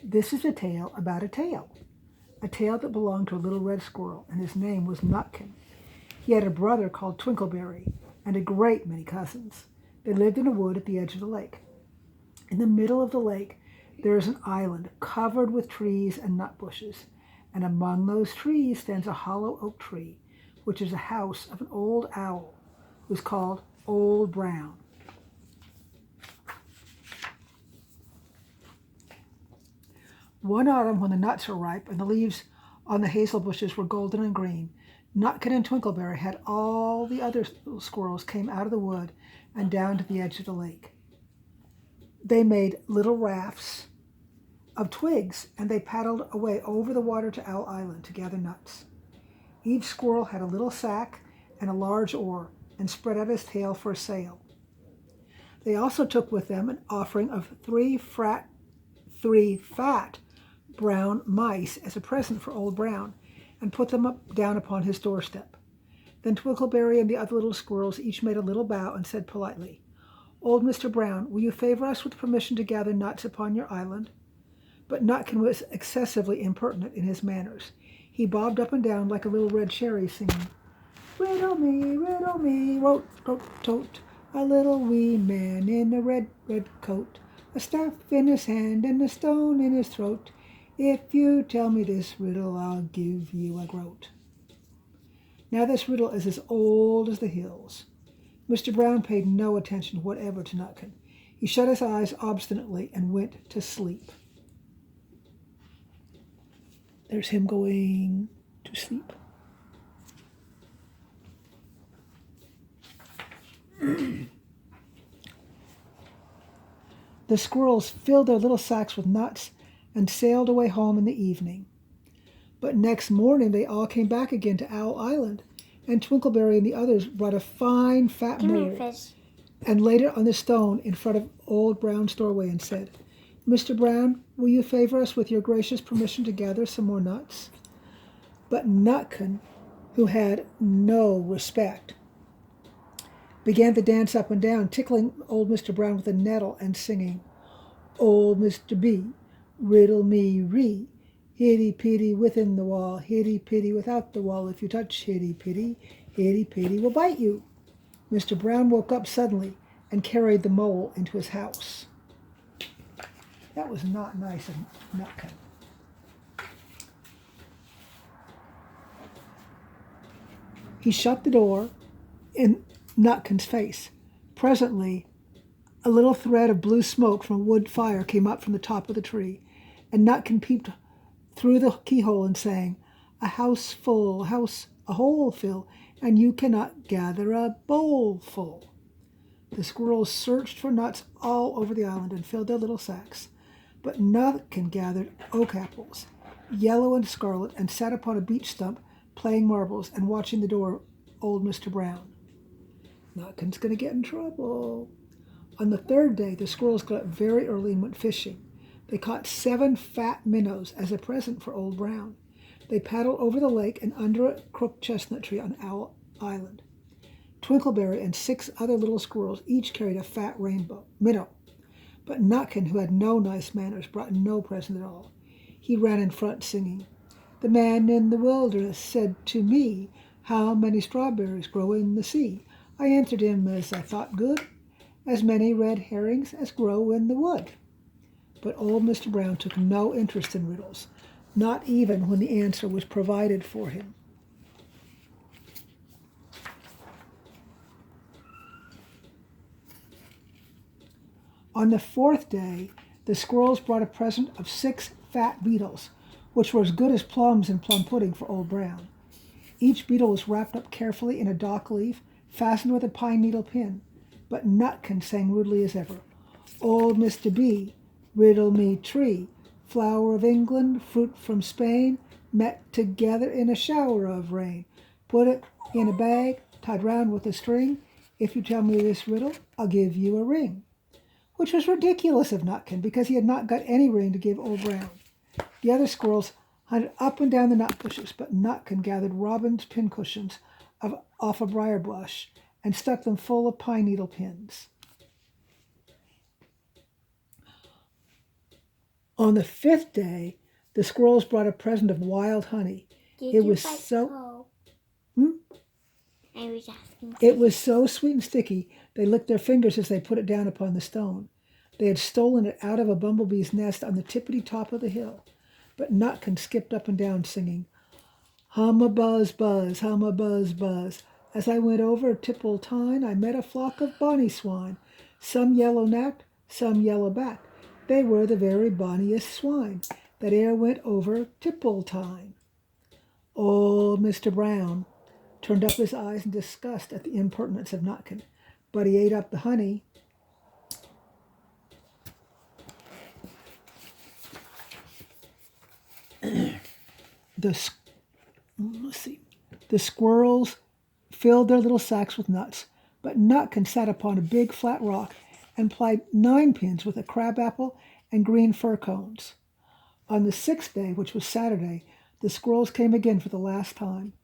This is a tale about a tale that belonged to a little red squirrel, and his name was Nutkin. He had a brother called Twinkleberry and a great many cousins. They lived in a wood at the edge of the lake. In the middle of the lake, there is an island covered with trees and nut bushes, and among those trees stands a hollow oak tree, which is a house of an old owl who is called Old Brown. One autumn, when the nuts were ripe and the leaves on the hazel bushes were golden and green, Nutkin and Twinkleberry had all the other little squirrels came out of the wood and down to the edge of the lake. They made little rafts of twigs, and they paddled away over the water to Owl Island to gather nuts. Each squirrel had a little sack and a large oar, and spread out his tail for a sail. They also took with them an offering of three fat brown mice as a present for Old Brown, and put them down upon his doorstep. Then Twinkleberry and the other little squirrels each made a little bow and said politely, "Old Mr. Brown, will you favor us with permission to gather nuts upon your island?" But Nutkin was excessively impertinent in his manners. He bobbed up and down like a little red cherry, singing, riddle me, rote, rote, tote, a little wee man in a red, red coat, a staff in his hand and a stone in his throat. If you tell me this riddle, I'll give you a groat. Now this riddle is as old as the hills. Mr. Brown paid no attention whatever to Nutkin. He shut his eyes obstinately and went to sleep. There's him going to sleep. The squirrels filled their little sacks with nuts and sailed away home in the evening. But next morning they all came back again to Owl Island, and Twinkleberry and the others brought a fine fat mole and laid it on the stone in front of Old Brown's doorway and said, "Mr. Brown, will you favor us with your gracious permission to gather some more nuts?" But Nutkin, who had no respect, began to dance up and down, tickling old Mr. Brown with a nettle and singing, "Old Mr. B, riddle me ree, hitty-pitty within the wall, hitty-pitty without the wall. If you touch hitty-pitty will bite you." Mr. Brown woke up suddenly and carried the mole into his house. That was not nice of Nutkin. He shut the door in Nutkin's face. Presently, a little thread of blue smoke from a wood fire came up from the top of the tree, and Nutkin peeped through the keyhole and sang, "A house full, a hole fill, and you cannot gather a bowl full." The squirrels searched for nuts all over the island and filled their little sacks, but Nutkin gathered oak apples, yellow and scarlet, and sat upon a beech stump playing marbles and watching the door of old Mr. Brown. Nutkin's going to get in trouble. On the third day, the squirrels got up very early and went fishing. They caught 7 fat minnows as a present for Old Brown. They paddled over the lake and under a crooked chestnut tree on Owl Island. Twinkleberry and 6 other little squirrels each carried a fat minnow. But Nutkin, who had no nice manners, brought no present at all. He ran in front singing, "The man in the wilderness said to me, 'How many strawberries grow in the sea?' I answered him as I thought good, 'As many red herrings as grow in the wood.'" But old Mr. Brown took no interest in riddles, not even when the answer was provided for him. On the 4th day, the squirrels brought a present of 6 fat beetles, which were as good as plums and plum pudding for Old Brown. Each beetle was wrapped up carefully in a dock leaf, fastened with a pine needle pin. But Nutkin sang rudely as ever, "Old Mr. B, riddle me tree, flower of England, fruit from Spain, met together in a shower of rain. Put it in a bag, tied round with a string. If you tell me this riddle, I'll give you a ring." Which was ridiculous of Nutkin, because he had not got any ring to give Old Brown. The other squirrels hunted up and down the nut bushes, but Nutkin gathered robin's pincushions off a briar bush and stuck them full of pine needle pins. On the 5th day, the squirrels brought a present of wild honey. Did It you was like so coal? I was asking. it was so sweet and sticky, they licked their fingers as they put it down upon the stone. They had stolen it out of a bumblebee's nest on the tippity top of the hill. But Nutkin skipped up and down singing, hum a buzz buzz, hum a buzz buzz. As I went over Tipple Tine, I met a flock of bonny swine. Some yellow nacked, some yellow backed. They were the very bonniest swine that e'er went over Tipple Tine. Old Mr. Brown turned up his eyes in disgust at the impertinence of Nutkin, but he ate up the honey. Let's see. The squirrels filled their little sacks with nuts, but Nutkin sat upon a big flat rock and plied 9 pins with a crabapple and green fir cones. On the 6th day, which was Saturday, the squirrels came again for the last time.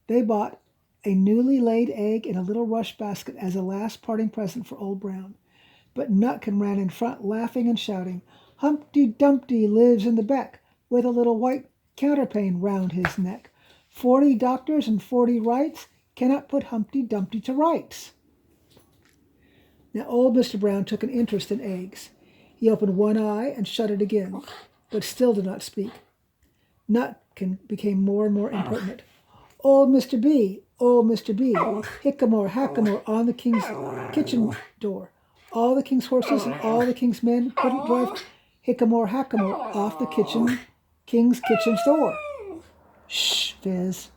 They bought a newly laid egg in a little rush basket as a last parting present for Old Brown. But Nutkin ran in front, laughing and shouting, Humpty Dumpty lives in the beck, with a little white counterpane round his neck. 40 doctors and 40 wrights cannot put Humpty Dumpty to rights. Now old Mr. Brown took an interest in eggs. He opened one eye and shut it again, but still did not speak. Nutkin became more and more impertinent. Old Mr. B, hickamore, hackamore on the king's kitchen door. All the king's horses and all the king's men couldn't drive hickamore, hackamore off the king's kitchen door. Shh, Fizz.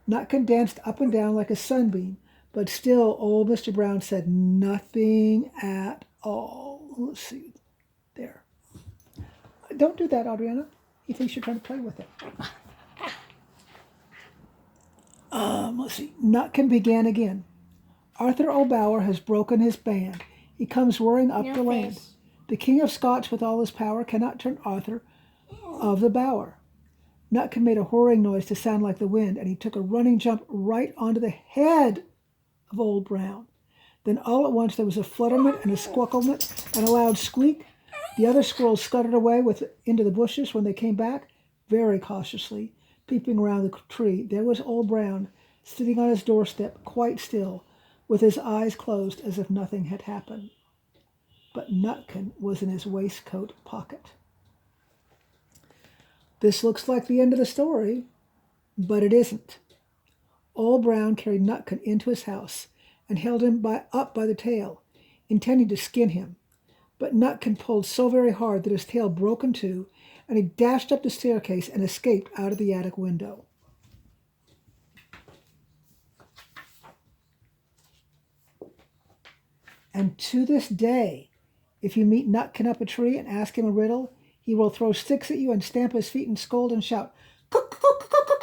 Nutkin danced up and down like a sunbeam, but still old Mr. Brown said nothing at all. Let's see. There. Don't do that, Adriana. He thinks you're trying to play with it. Let's see. Nutkin began again. Arthur O'Bower has broken his band. He comes roaring up the land. The King of Scots with all his power cannot turn Arthur of the Bower. Nutkin made a whirring noise to sound like the wind, and he took a running jump right onto the head of Old Brown. Then all at once there was a flutterment and a squucklement and a loud squeak. The other squirrels scuttered away into the bushes. When they came back, very cautiously, peeping around the tree, there was Old Brown, sitting on his doorstep, quite still, with his eyes closed as if nothing had happened. But Nutkin was in his waistcoat pocket. This looks like the end of the story, but it isn't. Old Brown carried Nutkin into his house and held him up by the tail, intending to skin him. But Nutkin pulled so very hard that his tail broke in two, and he dashed up the staircase and escaped out of the attic window. And to this day, if you meet Nutkin up a tree and ask him a riddle, he will throw sticks at you and stamp his feet and scold and shout, "Cook, cook, cook, cook."